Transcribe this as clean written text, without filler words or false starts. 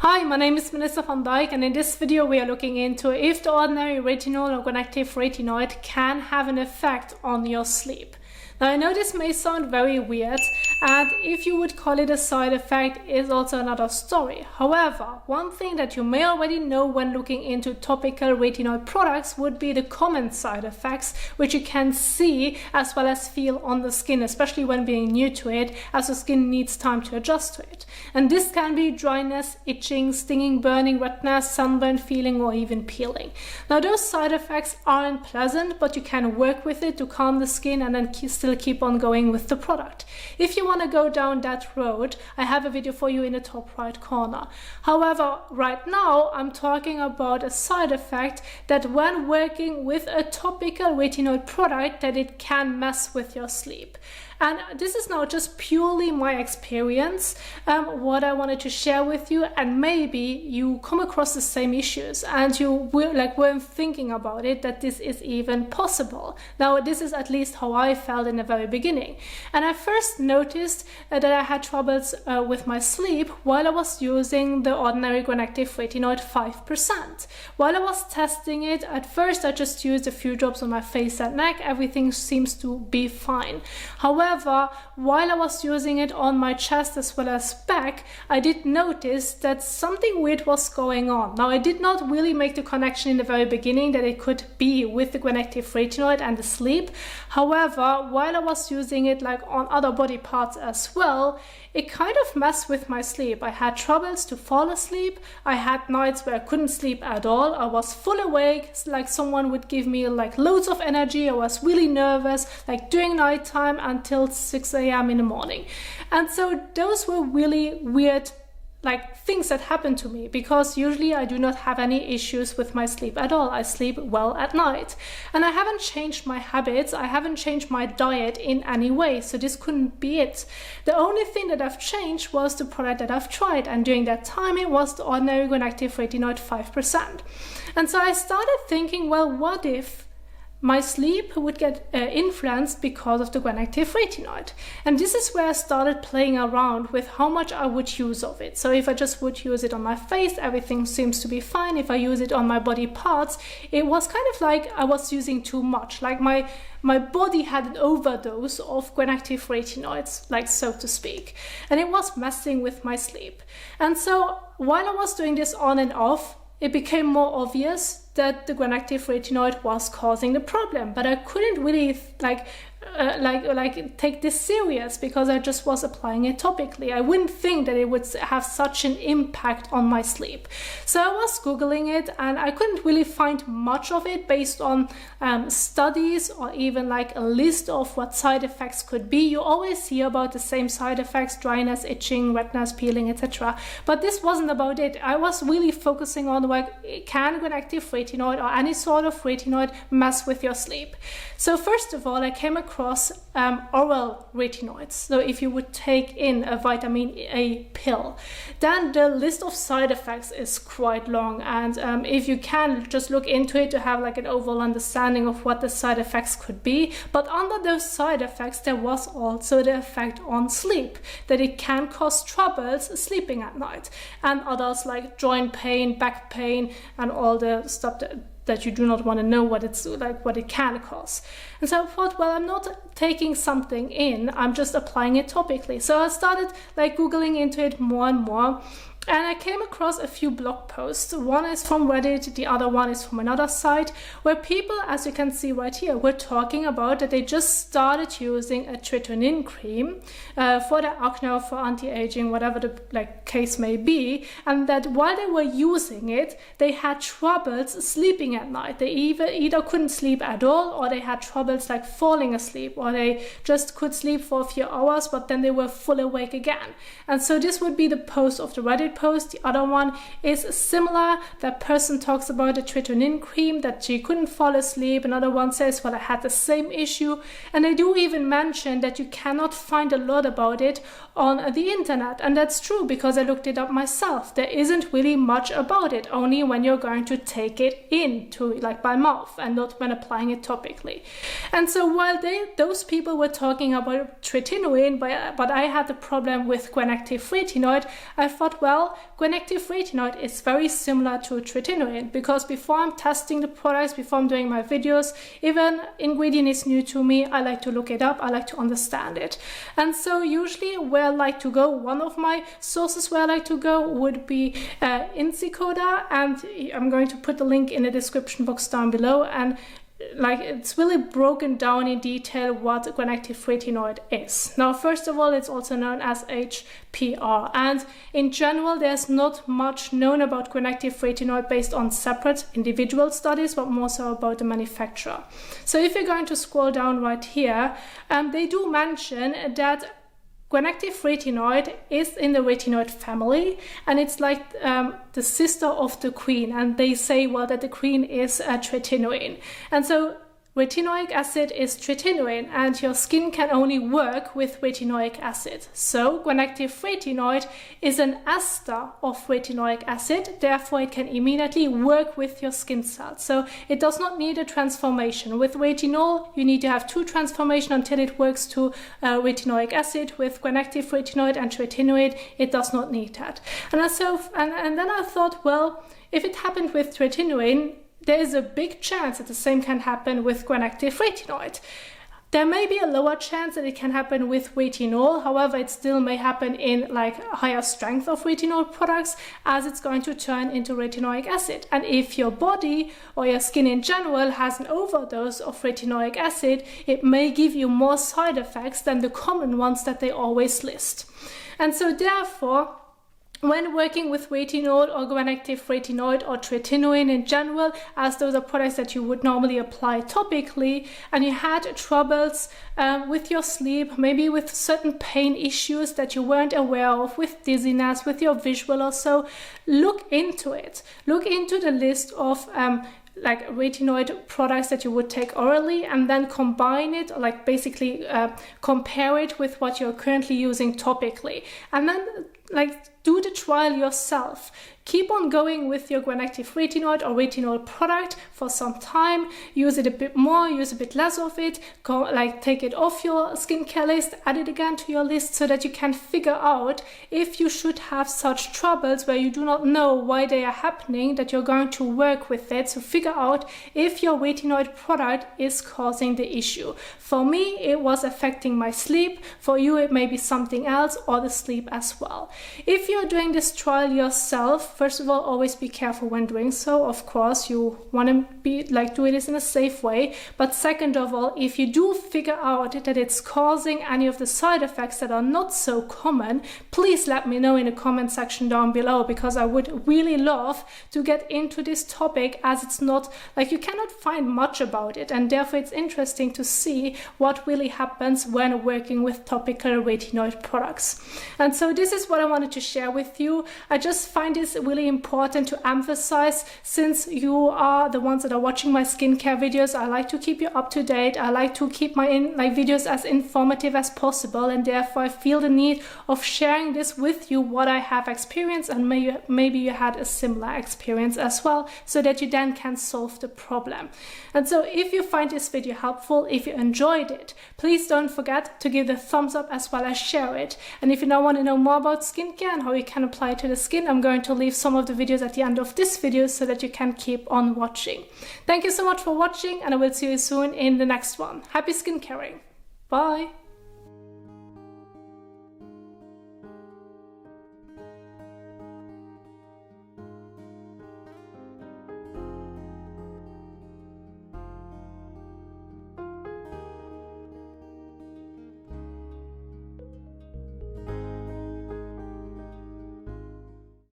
Hi, my name is Melissa van Dijk, and in this video we are looking into if the ordinary retinol or Granactive Retinoid can have an effect on your sleep. Now I know this may sound very weird, and if you would call it a side effect is also another story. However, one thing that you may already know when looking into topical retinoid products would be the common side effects, which you can see as well as feel on the skin, especially when being new to it, as the skin needs time to adjust to it. And this can be dryness, itching, stinging, burning, redness, sunburn feeling, or even peeling. Now those side effects aren't pleasant, but you can work with it to calm the skin and then still keep on going with the product. If you want to go down that road, I have a video for you in the top right corner. However, right now I'm talking about a side effect that when working with a topical retinoid product, that it can mess with your sleep. And this is now just purely my experience, what I wanted to share with you, and maybe you come across the same issues and you weren't thinking about it, that this is even possible. Now this is at least how I felt in the very beginning. And I first noticed that I had troubles with my sleep while I was using the ordinary Granactive Retinoid 5%. While I was testing it, at first I just used a few drops on my face and neck. Everything seems to be fine. However, while I was using it on my chest as well as back, I did notice that something weird was going on. Now, I did not really make the connection in the very beginning that it could be with the Granactive Retinoid and the sleep. However, while I was using it like on other body parts as well, it kind of messed with my sleep. I had troubles to fall asleep. I had nights where I couldn't sleep at all. I was full awake, like someone would give me like loads of energy. I was really nervous, like during nighttime until 6 a.m. in the morning. And so those were really weird things that happened to me, because usually I do not have any issues with my sleep at all. I sleep well at night, and I haven't changed my habits. I haven't changed my diet in any way, so this couldn't be it. The only thing that I've changed was the product that I've tried, and during that time it was the ordinary Granactive Retinoid 5%. And so I started thinking, well, what if my sleep would get influenced because of the Granactive Retinoid? And this is where I started playing around with how much I would use of it. So if I just would use it on my face, everything seems to be fine. If I use it on my body parts, it was kind of like I was using too much. Like my body had an overdose of Granactive Retinoids, like so to speak. And it was messing with my sleep. And so while I was doing this on and off, it became more obvious that the Granactive Retinoid was causing the problem, but I couldn't really take this serious because I just was applying it topically. I wouldn't think that it would have such an impact on my sleep. So I was Googling it, and I couldn't really find much of it based on studies or even like a list of what side effects could be. You always hear about the same side effects: dryness, itching, redness, peeling, etc. But this wasn't about it. I was really focusing on can Granactive Retinoid or any sort of retinoid mess with your sleep? So first of all, I came across oral retinoids. So if you would take in a vitamin A pill, then the list of side effects is quite long, and if you can just look into it to have like an overall understanding of what the side effects could be. But under those side effects there was also the effect on sleep, that it can cause troubles sleeping at night, and others like joint pain, back pain, and all the stuff that you do not want to know what it can cause. And so I thought, well, I'm not taking something in, I'm just applying it topically. So I started Googling into it more and more, and I came across a few blog posts. One is from Reddit, the other one is from another site, where people, as you can see right here, were talking about that they just started using a tretinoin cream for their acne or for anti-aging, whatever the case may be, and that while they were using it, they had troubles sleeping at night. They either couldn't sleep at all, or they had troubles falling asleep, or they just could sleep for a few hours, but then they were full awake again. And so this would be the post of the Reddit post. The other one is similar. That person talks about the tretinoin cream, that she couldn't fall asleep. Another one says, well, I had the same issue. And they do even mention that you cannot find a lot about it on the internet. And that's true, because I looked it up myself. There isn't really much about it, only when you're going to take it in by mouth and not when applying it topically. And so while those people were talking about tretinoin, but I had the problem with Granactive Retinoid, I thought, well, Well, Granactive Retinoid is very similar to tretinoin, because before I'm testing the products, before I'm doing my videos, if an ingredient is new to me, I like to look it up, I like to understand it. And so usually where I like to go, one of my sources where I like to go would be Insicoda, and I'm going to put the link in the description box down below, and like it's really broken down in detail what Granactive Retinoid is. Now, first of all, it's also known as HPR, and in general there's not much known about Granactive Retinoid based on separate individual studies, but more so about the manufacturer. So if you're going to scroll down right here, they do mention that Granactive Retinoid is in the retinoid family, and it's like the sister of the queen, and they say, well, that the queen is a tretinoin. And so retinoic acid is tretinoin, and your skin can only work with retinoic acid. So Granactive Retinoid is an ester of retinoic acid, therefore it can immediately work with your skin cells. So it does not need a transformation. With retinol, you need to have 2 transformations until it works to retinoic acid. With Granactive Retinoid and tretinoid, it does not need that. And then I thought, well, if it happened with tretinoin, there is a big chance that the same can happen with Granactive Retinoid. There may be a lower chance that it can happen with retinol, however, it still may happen in like higher strength of retinol products, as it's going to turn into retinoic acid. And if your body or your skin in general has an overdose of retinoic acid, it may give you more side effects than the common ones that they always list. And so therefore, when working with retinol or Granactive Retinoid or tretinoin in general, as those are products that you would normally apply topically, and you had troubles with your sleep, maybe with certain pain issues that you weren't aware of, with dizziness, with your visual or so, look into it. Look into the list of like retinoid products that you would take orally, and then combine it, like basically compare it with what you're currently using topically, and then like do the trial yourself. Keep on going with your Granactive Retinoid or retinol product for some time. Use it a bit more, use a bit less of it. Take it off your skincare list, add it again to your list, so that you can figure out if you should have such troubles where you do not know why they are happening, that you're going to work with it. So figure out if your retinoid product is causing the issue. For me, it was affecting my sleep. For you, it may be something else, or the sleep as well. If you're doing this trial yourself, first of all, always be careful when doing so. Of course, you want to be doing this in a safe way. But second of all, if you do figure out that it's causing any of the side effects that are not so common, please let me know in the comment section down below, because I would really love to get into this topic, as it's not you cannot find much about it, and therefore it's interesting to see what really happens when working with topical retinoid products. And so this is what I wanted to share with you. I just find this really important to emphasize, since you are the ones that are watching my skincare videos. I like to keep you up to date. I like to keep my videos as informative as possible, and therefore I feel the need of sharing this with you, what I have experienced, and maybe you had a similar experience as well, so that you then can solve the problem. And so if you find this video helpful, if you enjoyed it, please don't forget to give the thumbs up as well as share it. And if you now want to know more about skincare and how you can apply it to the skin, I'm going to leave some of the videos at the end of this video so that you can keep on watching. Thank you so much for watching, and I will see you soon in the next one. Happy skincaring. Bye.